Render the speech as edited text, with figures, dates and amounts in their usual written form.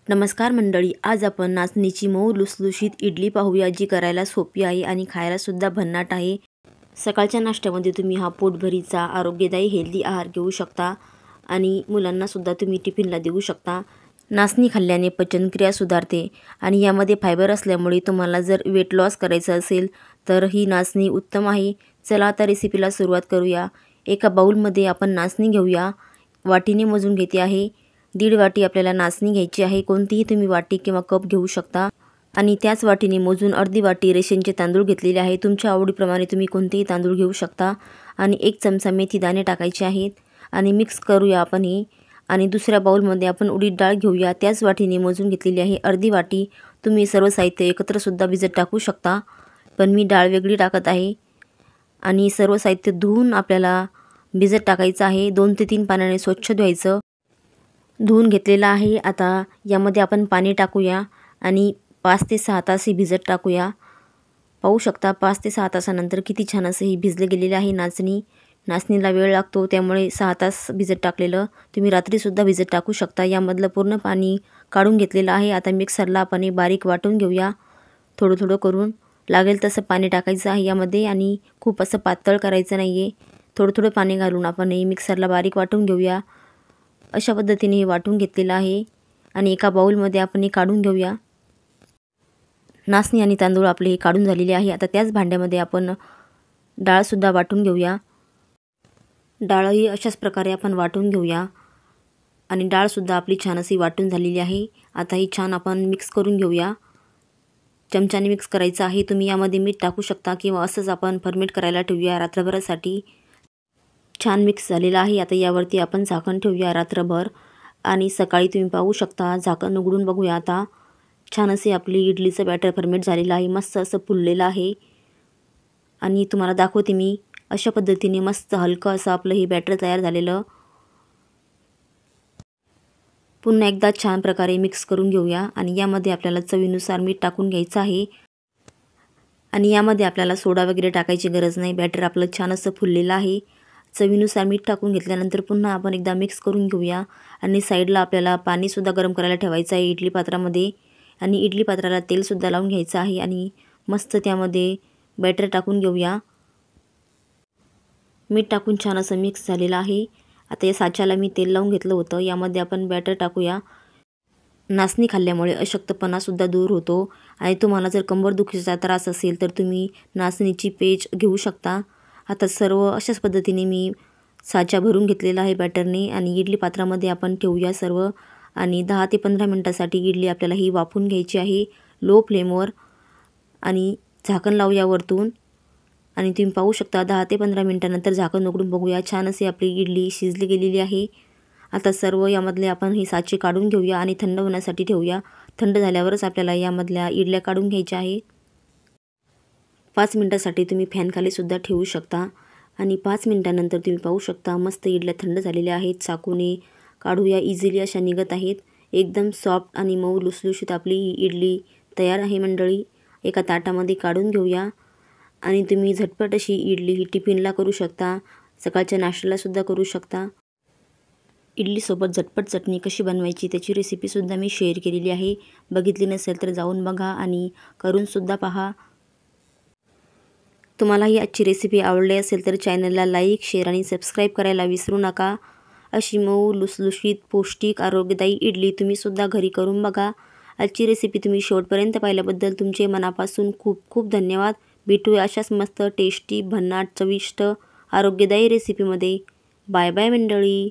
नमस्कार मंडळी, आज आपण नाचणीची मऊ लुसलुशीत इडली पाहूया, जी करायला सोपी आहे आणि खायलासुद्धा भन्नाट आहे। सकाळच्या नाश्त्यामध्ये तुम्ही हा पोटभरीचा आरोग्यदायी हेल्दी आहार घेऊ शकता आणि मुलांनासुद्धा तुम्ही टिफिनला देऊ शकता। नाचणी खाल्ल्याने पचनक्रिया सुधारते आणि यामध्ये फायबर असल्यामुळे तुम्हाला जर वेट लॉस करायचं असेल तर ही नाचणी उत्तम आहे। चला आता रेसिपीला सुरुवात करूया। एका बाउलमध्ये आपण नाचणी घेऊया, वाटीने मोजून घेते आहे। 1.5 वाटी आपल्याला नाचणी घ्यायची आहे, कोणतीही तुम्ही वाटी किंवा कप घेऊ शकता। आणि त्याच वाटीने मोजून अर्धी वाटी रेशनचे तांदूळ घेतलेले आहे, तुमच्या आवडीप्रमाणे तुम्ही कोणतेही तांदूळ घेऊ शकता। आणि 1 चमचा मेथी दाणे टाकायचे आहेत आणि मिक्स करूया आपण हे। आणि दुसऱ्या बाउलमध्ये आपण उडीद डाळ घेऊया, त्याच वाटीने मोजून घेतलेली आहे अर्धी वाटी। तुम्ही सर्व साहित्य एकत्रसुद्धा भिजत टाकू शकता, पण मी डाळ वेगळी टाकत आहे। आणि सर्व साहित्य धुवून आपल्याला भिजत टाकायचं आहे, 2 ते 3 पाण्याने स्वच्छ धुवायचं। धुवून घेतलेला आहे। आता यामध्ये आपण पाणी टाकूया आणि 5 ते 6 तास ही भिजत टाकूया। पाहू शकता 5 ते 6 तासानंतर किती छान असं ही भिजले गेलेले आहे नाचणी। नाचणीला वेळ लागतो, त्यामुळे 6 तास भिजत टाकलेलं तुम्ही रात्रीसुद्धा भिजत टाकू शकता। यामधलं पूर्ण पाणी काढून घेतलेलं आहे। आता मिक्सरला आपण हे बारीक वाटून घेऊया, थोडं थोडं करून लागेल तसं पाणी टाकायचं आहे यामध्ये आणि खूप असं पातळ करायचं नाही आहे। थोडं थोडं पाणी घालून आपण हे मिक्सरला बारीक वाटून घेऊया। अशा पद्धतीने हे वाटून घेतलेलं आहे आणि एका बाउलमध्ये आपण हे काढून घेऊया। नाचणी आणि तांदूळ आपले हे काढून झालेले आहे। आता त्याच भांड्यामध्ये आपण डाळसुद्धा वाटून घेऊया। डाळही अशाच प्रकारे आपण वाटून घेऊया आणि डाळसुद्धा आपली छान अशी वाटून झालेली आहे। आता ही छान आपण मिक्स करून घेऊया, चमच्याने मिक्स करायचं आहे। तुम्ही यामध्ये मीठ टाकू शकता किंवा असंच आपण फर्मेंट करायला ठेवूया रात्रभरासाठी। छान मिक्स झालेला आहे। आता यावरती आपण झाकण ठेवूया रात्रभर आणि सकाळी तुम्ही पाहू शकता, झाकण उघडून बघूया। आता छान असे आपली इडलीचं बॅटर फर्मेंट झालेलं आहे, मस्त असं फुललेलं आहे। आणि तुम्हाला दाखवते मी, अशा पद्धतीने मस्त हलकं असं आपलं हे बॅटर तयार झालेलं। पुन्हा एकदा छान प्रकारे मिक्स करून घेऊया आणि यामध्ये आपल्याला चवीनुसार मीठ टाकून घ्यायचं आहे। आणि यामध्ये आपल्याला सोडा वगैरे टाकायची गरज नाही, बॅटर आपलं छान असं फुललेलं आहे। चवीनुसार मीठ टाकून घेतल्यानंतर पुन्हा आपण एकदा मिक्स करून घेऊया आणि साईडला आपल्याला पाणीसुद्धा गरम करायला ठेवायचं आहे इडली पात्रामध्ये। आणि इडली पात्राला तेलसुद्धा लावून घ्यायचं आहे आणि मस्त त्यामध्ये बॅटर टाकून घेऊया। मीठ टाकून छान असं मिक्स झालेलं आहे। आता या साच्याला मी तेल लावून घेतलं होतं, यामध्ये आपण बॅटर टाकूया। नाचणी खाल्ल्यामुळे अशक्तपणासुद्धा दूर होतो आणि तुम्हाला जर कंबरदुखीचा त्रास असेल तर तुम्ही नाचणीची पेज घेऊ शकता। आता सर्व अशाच पद्धतीने मी साचा भरून घेतलेला आहे बॅटरने आणि इडली पात्रामध्ये आपण ठेवूया सर्व। आणि 10 ते 15 मिनटासाठी इडली आपल्याला ही वाफून घ्यायची आहे लो फ्लेमवर। आणि झाकण लावूया वरतून आणि तुम्ही पाहू शकता 10 ते 15 मिनटानंतर झाकण उघडून बघूया, छान अशी आपली इडली शिजली गेलेली आहे। आता सर्व यामधले आपण हे साचे काढून घेऊया आणि थंड होण्यासाठी ठेवूया। थंड झाल्यावरच आपल्याला यामधल्या इडल्या काढून घ्यायच्या आहे। 5 मिनटासाठी तुम्ही फॅनखालीसुद्धा ठेवू शकता आणि 5 मिनटानंतर तुम्ही पाहू शकता मस्त इडल्या थंड झालेल्या आहेत। चाकूने काढूया, इझिली अशा निघत आहेत। एकदम सॉफ्ट आणि मऊ लुसलुशीत आपली ही इडली तयार आहे मंडळी। एका ताटामध्ये काढून घेऊया आणि तुम्ही झटपट अशी इडली ही टिफिनला करू शकता, सकाळच्या नाश्त्यालासुद्धा करू शकता। इडलीसोबत झटपट चटणी कशी बनवायची त्याची रेसिपीसुद्धा मी शेअर केलेली आहे, बघितली नसेल तर जाऊन बघा आणि करूनसुद्धा पहा। तुम्हाला ही आजची रेसिपी आवडली असेल तर चॅनलला लाईक, शेअर आणि सबस्क्राईब करायला विसरू नका। अशी मऊ लुसलुशीत पौष्टिक आरोग्यदायी इडली तुम्हीसुद्धा घरी करून बघा। आजची रेसिपी तुम्ही शेवटपर्यंत पाहिल्याबद्दल तुमचे मनापासून खूप खूप धन्यवाद। भेटूया अशाच मस्त टेस्टी, भन्नाट, चविष्ट, आरोग्यदायी रेसिपीमध्ये। बाय बाय मंडळी।